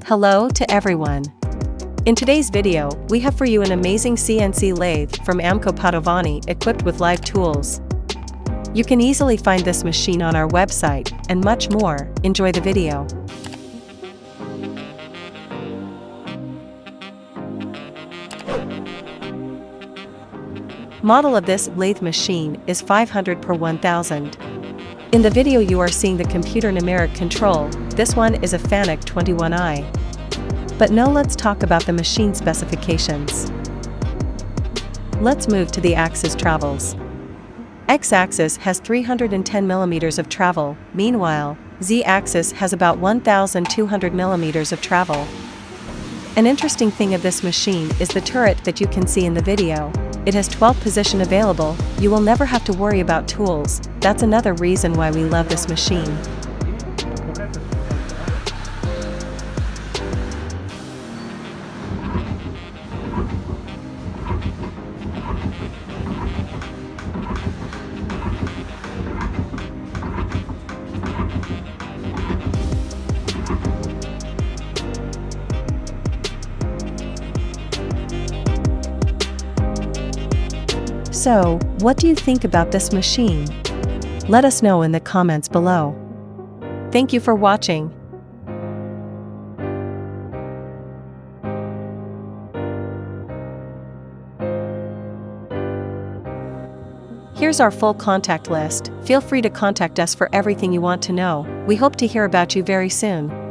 Hello to everyone. In today's video, we have for you an amazing CNC lathe from Emco Padovani equipped with live tools. You can easily find this machine on our website, and much more. Enjoy the video. Model of this lathe machine is 500x1000. In the video you are seeing the computer numeric control. This one is a FANUC 21i. But now let's talk about the machine specifications. Let's move to the axis travels. X-axis has 310 mm of travel, meanwhile, Z-axis has about 1,200 mm of travel. An interesting thing of this machine is the turret that you can see in the video. It has 12 position available. You will never have to worry about tools. That's another reason why we love this machine. So, what do you think about this machine? Let us know in the comments below. Thank you for watching. Here's our full contact list. Feel free to contact us for everything you want to know. We hope to hear about you very soon.